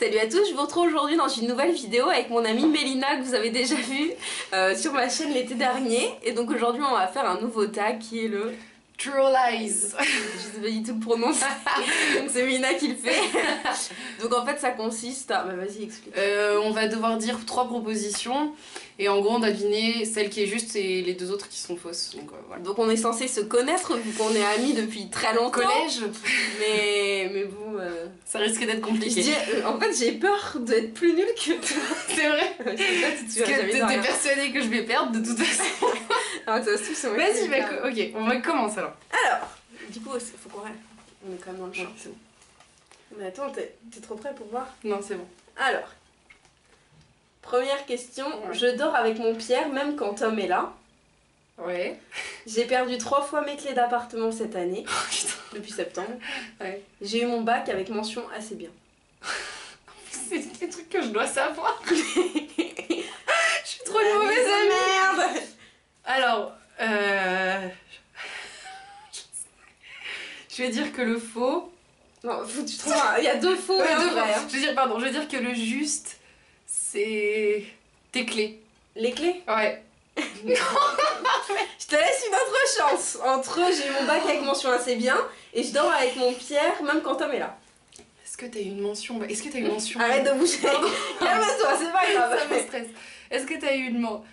Salut à tous, je vous retrouve aujourd'hui dans une nouvelle vidéo avec mon amie Mélina que vous avez déjà vu sur ma chaîne l'été dernier. Et donc aujourd'hui on va faire un nouveau tag qui est le... True Lies. Je sais pas du tout le prononcer, donc c'est Mélina qui le fait. Donc en fait ça consiste à... Bah vas-y explique. On va devoir dire 3 propositions et en gros on doit deviner celle qui est juste et les 2 autres qui sont fausses. Donc voilà. Donc on est censé se connaître vu qu'on est amis depuis très longtemps. Collège. Mais bon... Ça risque d'être compliqué. En fait j'ai peur d'être plus nulle que toi. C'est vrai. Parce que t'es persuadée que je vais perdre de toute façon. Alors ça se trouve c'est moi. Vas-y, ok, on va commencer alors. Alors, du coup, faut qu'on rêve. On est quand même dans le champ. C'est bon. Mais attends, t'es trop prêt pour voir? Non, c'est bon. Alors, première question. Ouais. Je dors avec mon Pierre même quand Tom est là. Ouais. J'ai perdu 3 fois mes clés d'appartement cette année. Oh, putain. Depuis septembre. Ouais. J'ai eu mon bac avec mention assez bien. C'est des trucs que je dois savoir. Je suis trop une mauvaise amie. Merde. Alors, je vais dire que le faux... Non, faut que tu trouves il y a 2 faux et un vrai. Je veux dire que le juste, c'est tes clés. Les clés? Ouais. Je te laisse une autre chance. Entre j'ai eu mon bac avec mention assez bien et je dors avec mon Pierre même quand Tom est là. Est-ce que t'as eu une mention? Est-ce que t'as eu une mention? Arrête de bouger. Calme-toi, c'est pas grave. Ça me stresse. Est-ce que t'as eu une mention?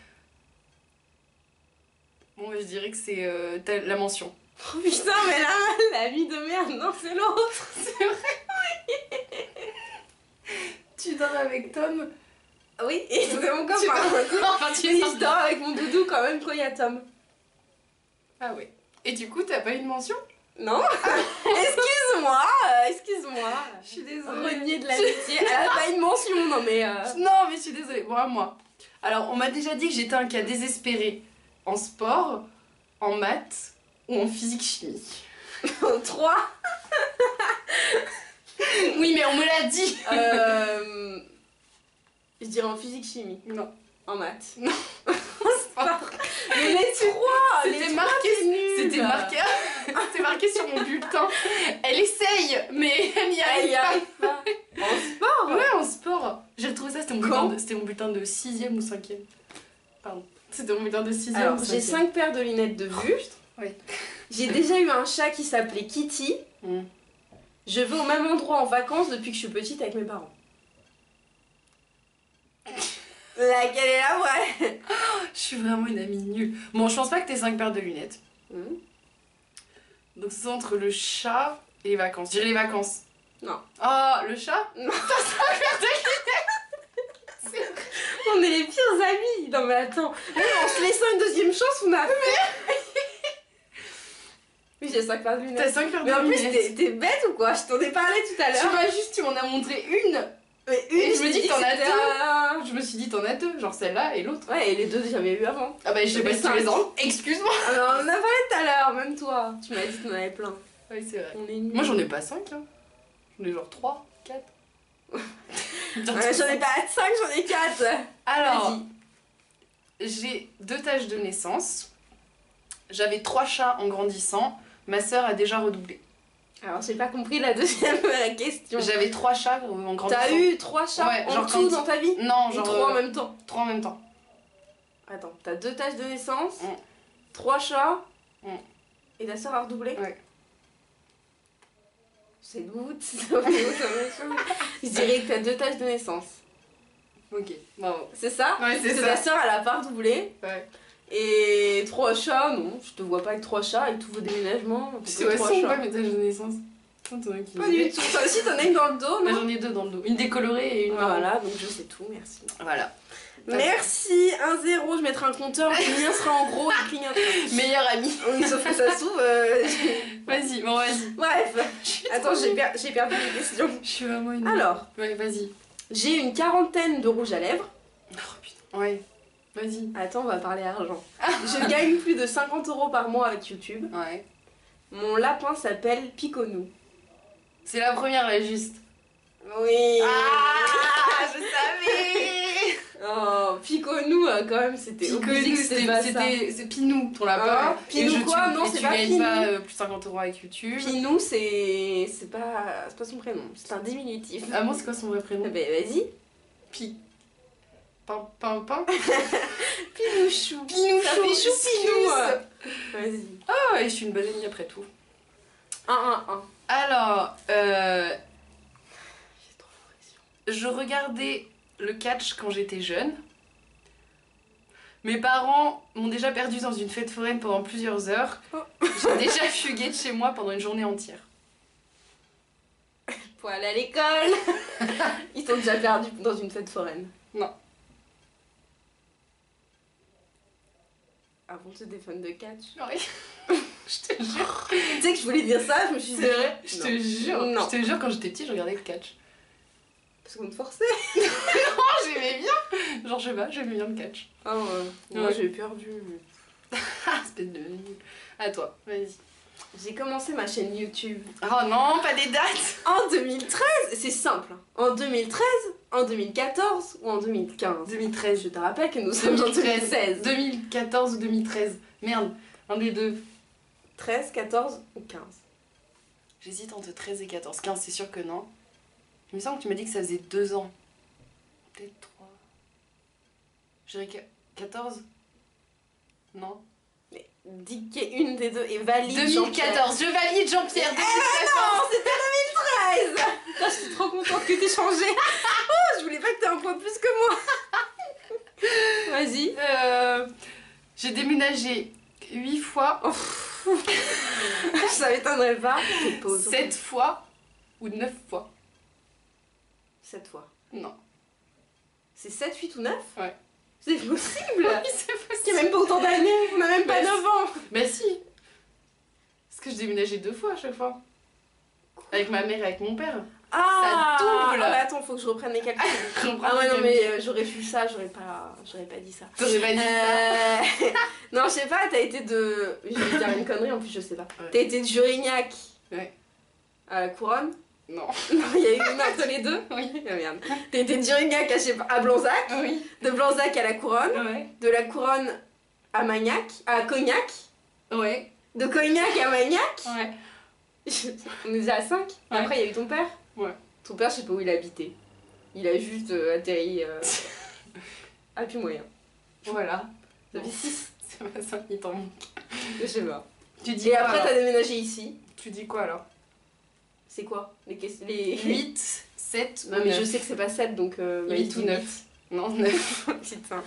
Bon, je dirais que c'est la mention. Oh putain, mais là, la vie de merde, non, c'est l'autre. C'est vrai. Tu dors avec Tom? Oui, et c'est mon copain. Enfin, je dors avec mon doudou quand même quand il y a Tom. Ah ouais. Et du coup, t'as pas eu de mention? Non. Excuse-moi. Je suis désolée. Renier de l'amitié. Elle a pas une mention, non mais... Non, mais je suis désolée. Bon, à moi. Alors, on m'a déjà dit que j'étais un cas désespéré en sport, en maths ou en physique-chimie. 3. Oui, mais on me l'a dit. Je dirais en physique-chimie. Non. En maths. Non. Mais les 3. C'était marqué. C'était marqué sur mon bulletin. Elle essaye, mais elle n'y arrive pas. En sport? Ouais, en sport. J'ai retrouvé ça, c'était mon bulletin de 6ème ou 5ème. Pardon. C'était mon bulletin de 6ème. Alors, j'ai 5 paires de lunettes de vue. Oui. J'ai déjà eu un chat qui s'appelait Kitty. Je vais au même endroit en vacances depuis que je suis petite avec mes parents. Laquelle est la vraie? Je suis vraiment une amie nulle. Bon, je pense pas que t'aies 5 paires de lunettes. Donc c'est entre le chat et les vacances. Je dirais les vacances. Non. Oh, le chat? Non. T'as 5 paires de lunettes. On est les pires amis. Non mais attends. Même en se laissant une deuxième chance, on a fait. Oui, j'ai 5 paires de lunettes. T'as 5 paires de lunettes. Mais en plus, t'es bête ou quoi? Je t'en ai parlé tout à l'heure. Tu m'en as montré une. Et je me dis que t'en as 2. Je me suis dit t'en as 2, genre celle-là et l'autre. Ouais, et les 2 j'avais eu avant. Ah bah je sais pas si tu les as. Excuse-moi. Alors on en a parlé tout à l'heure, même toi. Tu m'as dit que t'en avais plein. Oui, c'est vrai. On est moi j'en ai pas 5, hein. J'en ai genre 3, 4. J'en ai pas 5, j'en ai 4. Alors, j'ai 2 tâches de naissance. J'avais 3 chats en grandissant. Ma sœur a déjà redoublé. Alors j'ai pas compris la deuxième question. J'avais 3 chats en grandissant. T'as eu 3 chats en tout dans ta vie? Non, genre 3 en même temps. 3 en même temps. Attends, t'as 2 tâches de naissance, 3 chats, et ta sœur a redoublé? Ouais. C'est doute, je dirais que t'as 2 tâches de naissance. Ok, bravo. C'est ça? Ouais, c'est ça. Ta sœur elle a pas redoublé. Ouais. Et 3 chats, non, je te vois pas avec 3 chats, avec tous vos déménagements. C'est ouais, sont pas mes tâches de naissance. Pas du tout. Toi aussi t'en as une dans le dos, non? J'en ai 2 dans le dos. Une décolorée et une marron. Voilà, donc je sais tout, merci. Voilà. Merci, 1-0, je mettrai un compteur, le mien sera en gros, il clignote. Meilleur ami. Sauf que ça s'ouvre. Vas-y, bon vas-y. Bref, attends, j'ai perdu les questions. Je suis vraiment une... Alors, ouais, vas-y. J'ai une 40aine de rouge à lèvres. Oh putain, ouais. Vas-y. Attends, on va parler argent. Je gagne plus de 50 € par mois avec YouTube. Ouais. Mon lapin s'appelle Piconou. C'est la première, là, juste. Oui. Ah, je savais. Oh, Piconou, quand même, c'était Piconou, c'est Pinou, ton lapin. Pinou quoi? Non, c'est pas Pinou. Tu gagnes pas plus 50 € avec YouTube. Pinou, c'est pas son prénom, c'est un diminutif. Ah, moi, c'est quoi son vrai prénom? Bah, vas-y. Pain. Pinouchou. Pinouchou. Pinou. Vas-y. Ah, et je suis une bonne amie après tout. 1. Alors, J'ai trop l'impression. je regardais le catch quand j'étais jeune. Mes parents m'ont déjà perdue dans une fête foraine pendant plusieurs heures. Oh. J'ai déjà fugué de chez moi pendant une journée entière. Pour aller à l'école. Ils sont déjà perdus dans une fête foraine. Non. Avant, tu étais fan de catch. Oui. Je te jure. Tu sais que je voulais dire ça, je me suis dit. C'est vrai, je te jure. Non. Je te jure, quand j'étais petite, je regardais le catch. Parce qu'on te forçait. Oh, j'aimais bien. Genre, je sais pas, j'aimais bien le catch. Ah ouais. Moi, Ouais. j'ai perdu. Ah, espèce de nul. À toi, vas-y. J'ai commencé ma chaîne YouTube Oh non, pas des dates. en 2013. C'est simple. En 2013, en 2014 ou en 2015. 2013. Je te rappelle que nous sommes en 2016. 2014 ou 2013. Merde, un des deux. 13, 14 ou 15. J'hésite entre 13 et 14. 15, c'est sûr que non. Il me semble que tu m'as dit que ça faisait 2 ans. Peut-être 3. Je dirais 14. Non. Mais dis qu'il y ait une des deux et valide. 2014, je valide Jean-Pierre. 2014. Non, c'était 2013. Putain, je suis trop contente que t'aies changé. Oh, je voulais pas que t'aies un point de plus que moi. Vas-y. J'ai déménagé 8 fois, Ça m'étonnerait pas. 7 fois ou 9 fois. 7 fois. Non. C'est 7, 8 ou 9? Ouais. C'est possible. Oui, c'est Il y a possible. même pas autant d'années. On a même pas Bah, 9 ans. Bah si. Parce que je déménageais 2 fois à chaque fois. Avec ma mère et avec mon père. Ah, Ça double. Ah bah attends, faut que je reprenne les calculs. Ah ouais, non, mais j'aurais su ça, j'aurais pas dit ça. T'aurais pas dit ça. Non, je sais pas, t'as été de. Je vais dire une connerie en plus, je sais pas. Ouais. T'as été de Jurignac Ouais. à la Couronne. Non. Non, il y a eu une entre les deux. Oui. Ah merde. T'as été de Jurignac à, je sais pas, à Blanzac, Oui. de Blanzac à la Couronne, Ouais. de la Couronne à Magnac, à Cognac, Ouais. de Cognac à Magnac. Ouais. On est déjà à 5. Ouais. Après, il y a eu ton père. Ouais. Ton père, je sais pas où il habitait. Il a juste atterri. Ah, plus moyen. Voilà. Ça fait 6. C'est pas 5 minutes en manque. Je sais pas. Tu dis Et quoi après, alors t'as déménagé ici. Tu dis quoi alors? C'est quoi les 8, 7 Non, mais je sais que c'est pas 7 donc. 8 ou 9. Non, 9. Putain.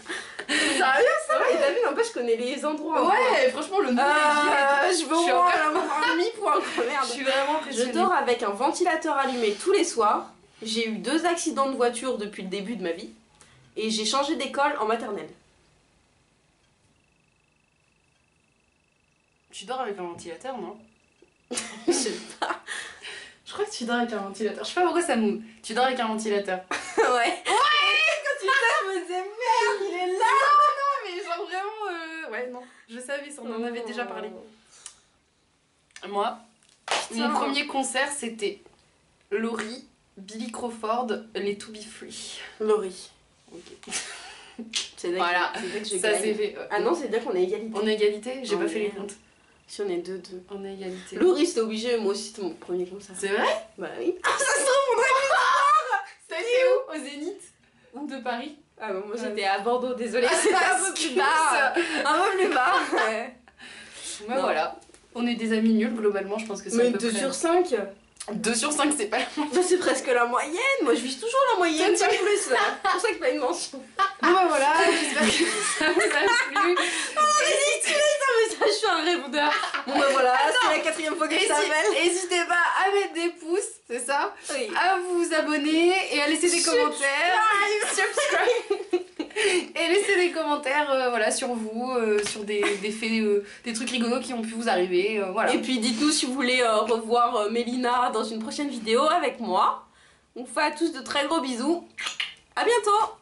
Sérieux ça? Et t'as vu, n'empêche, je connais les endroits. Ouais, franchement, le nom Je veux au Je suis moins encore- avoir un demi-point, quoi, Je merde. suis vraiment Je impressionnée. dors avec un ventilateur allumé tous les soirs. J'ai eu 2 accidents de voiture depuis le début de ma vie. Et j'ai changé d'école en maternelle. Tu dors avec un ventilateur, non? Je sais pas. Je crois que tu dors avec un ventilateur. Je sais pas pourquoi ça me... Tu dors avec un ventilateur. Ouais. Quand tu dors, je me disais merde, il est là. Non, mais genre vraiment... Ouais, non. Je savais, on en avait déjà parlé. Moi, mon premier concert, c'était Laurie, Billy Crawford, les To Be Free. Laurie. Ok. C'est Voilà. que je Ça gagne. c'est fait. Ah non, c'est dire qu'on est égalité. On est égalité? J'ai Oh, pas fait les merde. comptes. Si on est 2-2. On est égalité. Laurie, c'était obligé, moi aussi, c'était mon premier concert. C'est vrai? Bah oui. Ah, ça se trouve, on aurait pu. C'était où? Au Zénith? Ou de Paris? Ah, bah, moi j'étais à Bordeaux, désolée. Ah, C'était un peu plus bas. Un peu plus bas. Ouais. Ouais, Non. voilà. On est des amis nuls globalement, je pense que c'est Mais à peu 2 près. sur 5, 2 sur 5, c'est pas la c'est presque la moyenne. Moi je vise toujours la moyenne, Toi, pas plus. C'est pour ça que pas une mention. Bon bah voilà, j'espère que ça vous a plu. Mais ça, je suis un rêveur. Bon bah voilà, c'est la 4ème fois que je t'appelle. N'hésitez pas à mettre des pouces, c'est ça, Oui. à vous abonner et à laisser des commentaires. Subscribe. Et laissez des commentaires voilà, sur vous, sur des faits, des trucs rigolos qui ont pu vous arriver. Voilà. Et puis dites-nous si vous voulez revoir Mélina dans une prochaine vidéo avec moi. On vous fait à tous de très gros bisous. À bientôt.